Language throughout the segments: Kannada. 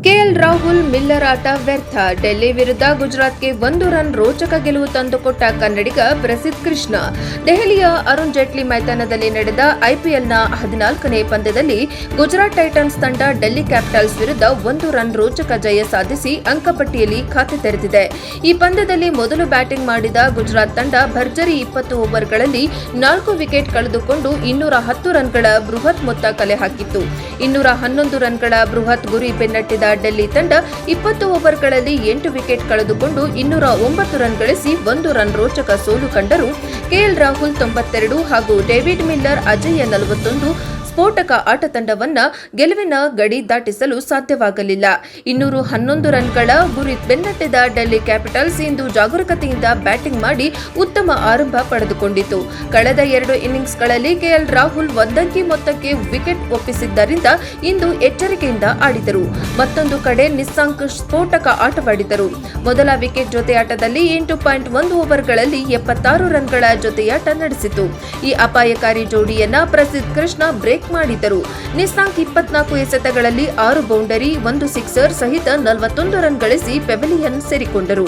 ಕೆಎಲ್ ರಾಹುಲ್ ಮಿಲ್ಲರ್ ಆಟ ವ್ಯರ್ಥ. ಡೆಲ್ಲಿ ವಿರುದ್ಧ ಗುಜರಾತ್ಗೆ 1 ರನ್ ರೋಚಕ ಗೆಲುವು ತಂದುಕೊಟ್ಟ ಕನ್ನಡಿಗ ಪ್ರಸಿದ್ಧ ಕೃಷ್ಣ. ದೆಹಲಿಯ ಅರುಣ್ ಜೇಟ್ಲಿ ಮೈದಾನದಲ್ಲಿ ನಡೆದ ಐಪಿಎಲ್ನ 14ನೇ ಪಂದ್ಯದಲ್ಲಿ ಗುಜರಾತ್ ಟೈಟನ್ಸ್ ತಂಡ ಡೆಲ್ಲಿ ಕ್ಯಾಪಿಟಲ್ಸ್ ವಿರುದ್ಧ 1 ರನ್ ರೋಚಕ ಜಯ ಸಾಧಿಸಿ ಅಂಕಪಟ್ಟಿಯಲ್ಲಿ ಖಾತೆ ತೆರೆದಿದೆ. ಈ ಪಂದ್ಯದಲ್ಲಿ ಮೊದಲು ಬ್ಯಾಟಿಂಗ್ ಮಾಡಿದ ಗುಜರಾತ್ ತಂಡ ಭರ್ಜರಿ 20 ಓವರ್ಗಳಲ್ಲಿ 4 ವಿಕೆಟ್ ಕಳೆದುಕೊಂಡು 210 ರನ್ಗಳ ಬೃಹತ್ ಮೊತ್ತ ಕಲೆ ಹಾಕಿತ್ತು. 211 ರನ್ಗಳ ಬೃಹತ್ ಗುರಿ ಬೆನ್ನಟ್ಟಿದ ಡೆಲ್ಲಿ ತಂಡ 20 ಓವರ್ಗಳಲ್ಲಿ 8 ವಿಕೆಟ್ ಕಳೆದುಕೊಂಡು 209 ರನ್ ಗಳಿಸಿ 1 ರನ್ ರೋಚಕ ಸೋಲು ಕಂಡರು. ಕೆಎಲ್ ರಾಹುಲ್ 92 ಹಾಗೂ ಡೇವಿಡ್ ಮಿಲ್ಲರ್ ಅಜೇಯ 41 ಸ್ಫೋಟಕ ಆಟ ತಂಡವನ್ನ ಗೆಲುವಿನ ಗಡಿ ದಾಟಿಸಲು ಸಾಧ್ಯವಾಗಲಿಲ್ಲ. 211 ರನ್ಗಳ ಗುರಿ ಬೆನ್ನಟ್ಟಿದ ಡೆಲ್ಲಿ ಕ್ಯಾಪಿಟಲ್ಸ್ ಇಂದು ಜಾಗರೂಕತೆಯಿಂದ ಬ್ಯಾಟಿಂಗ್ ಮಾಡಿ ಉತ್ತಮ ಆರಂಭ ಪಡೆದುಕೊಂಡಿತು. ಕಳೆದ 2 ಇನ್ನಿಂಗ್ಸ್ಗಳಲ್ಲಿ ಕೆಎಲ್ ರಾಹುಲ್ ಒಂದಂಕಿ ಮೊತ್ತಕ್ಕೆ ವಿಕೆಟ್ ಒಪ್ಪಿಸಿದ್ದರಿಂದ ಇಂದು ಎಚ್ಚರಿಕೆಯಿಂದ ಆಡಿದರು. ಮತ್ತೊಂದು ಕಡೆ ನಿಸ್ಸಾಂಕ್ ಸ್ಫೋಟಕ ಆಟವಾಡಿದರು. ಮೊದಲ ವಿಕೆಟ್ ಜೊತೆಯಾಟದಲ್ಲಿ 8.1 ಓವರ್ಗಳಲ್ಲಿ 76 ರನ್ಗಳ ಜೊತೆಯಾಟ ನಡೆಸಿತು. ಈ ಅಪಾಯಕಾರಿ ಜೋಡಿಯನ್ನ ಪ್ರಸಿದ್ಧ ಕೃಷ್ಣ ಬ್ರೇಕ್ ಮಾಡಿದರು. ನಿಸ್ಸಾಂಕ್ 24 ಎಸೆತಗಳಲ್ಲಿ 6 ಬೌಂಡರಿ 1 ಸಿಕ್ಸರ್ ಸಹಿತ 41 ರನ್ ಗಳಿಸಿ ಪೆವಿಲಿಯನ್ ಸೇರಿಕೊಂಡರು.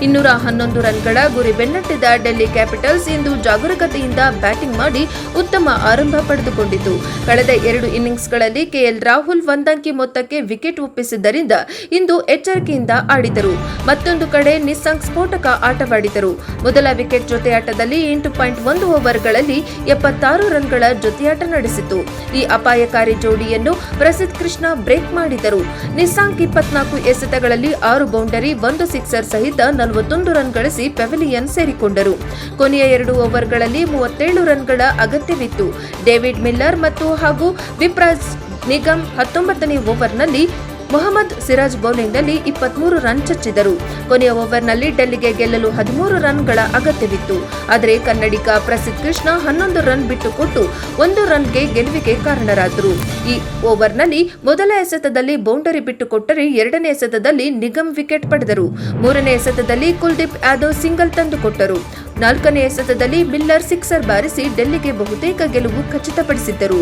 211 ರನ್ಗಳ ಗುರಿ ಬೆನ್ನಟ್ಟಿದ ಡೆಲ್ಲಿ ಕ್ಯಾಪಿಟಲ್ಸ್ ಇಂದು ಜಾಗರೂಕತೆಯಿಂದ ಬ್ಯಾಟಿಂಗ್ ಮಾಡಿ ಉತ್ತಮ ಆರಂಭ ಪಡೆದುಕೊಂಡಿತು. ಕಳೆದ 2 ಇನ್ನಿಂಗ್ಸ್ಗಳಲ್ಲಿ ಕೆಎಲ್ ರಾಹುಲ್ ಒಂದಂಕಿ ಮೊತ್ತಕ್ಕೆ ವಿಕೆಟ್ ಒಪ್ಪಿಸಿದ್ದರಿಂದ ಇಂದು ಎಚ್ಚರಿಕೆಯಿಂದ ಆಡಿದರು. ಮತ್ತೊಂದು ಕಡೆ ನಿಸ್ಸಾಂಕ್ ಸ್ಫೋಟಕ ಆಟವಾಡಿದರು. ಮೊದಲ ವಿಕೆಟ್ ಜೊತೆಯಾಟದಲ್ಲಿ 8.1 ಓವರ್ಗಳಲ್ಲಿ 76 ರನ್ಗಳ ಜೊತೆಯಾಟ ನಡೆಸಿತು. ಈ ಅಪಾಯಕಾರಿ ಜೋಡಿಯನ್ನು ಪ್ರಸಿದ್ಧ ಕೃಷ್ಣ ಬ್ರೇಕ್ ಮಾಡಿದರು. ನಿಸ್ಸಾಂಕ್ 24 ಎಸೆತಗಳಲ್ಲಿ 6 ಬೌಂಡರಿ 1 ಸಿಕ್ಸರ್ ಸಹಿತ 41 ರನ್ ಗಳಿಸಿ ಪೆವಿಲಿಯನ್ ಸೇರಿಕೊಂಡರು. ಕೊನೆಯ 2 ಓವರ್ಗಳಲ್ಲಿ 37 ರನ್ಗಳ ಅಗತ್ಯವಿತ್ತು. ಡೇವಿಡ್ ಮಿಲ್ಲರ್ ಹಾಗೂ ವಿಪ್ರಾಜ್ ನಿಗಮ್ 19ನೇ ಓವರ್ನಲ್ಲಿ ಮೊಹಮ್ಮದ್ ಸಿರಾಜ್ ಬೌಲಿಂಗ್ನಲ್ಲಿ 23 ರನ್ ಚಚ್ಚಿದರು. ಕೊನೆಯ ಓವರ್ನಲ್ಲಿ ಡೆಲ್ಲಿಗೆ ಗೆಲ್ಲಲು 13 ರನ್ಗಳ ಅಗತ್ಯವಿತ್ತು. ಆದರೆ ಕನ್ನಡಿಗ ಪ್ರಸಿದ್ಧ ಕೃಷ್ಣ 11 ರನ್ ಬಿಟ್ಟುಕೊಟ್ಟು 1 ರನ್ಗೆ ಗೆಲುವಿಗೆ ಕಾರಣರಾದರು. ಈ ಓವರ್ನಲ್ಲಿ ಮೊದಲ ಎಸೆತದಲ್ಲಿ ಬೌಂಡರಿ ಬಿಟ್ಟುಕೊಟ್ಟರೆ 2ನೇ ಎಸೆತದಲ್ಲಿ ನಿಗಮ್ ವಿಕೆಟ್ ಪಡೆದರು. 3ನೇ ಎಸೆತದಲ್ಲಿ ಕುಲ್ದೀಪ್ ಯಾದವ್ ಸಿಂಗಲ್ ತಂದುಕೊಟ್ಟರು. 4ನೇ ಎಸೆತದಲ್ಲಿ ಮಿಲ್ಲರ್ ಸಿಕ್ಸರ್ ಬಾರಿಸಿ ಡೆಲ್ಲಿಗೆ ಬಹುತೇಕ ಗೆಲುವು ಖಚಿತಪಡಿಸಿದ್ದರು.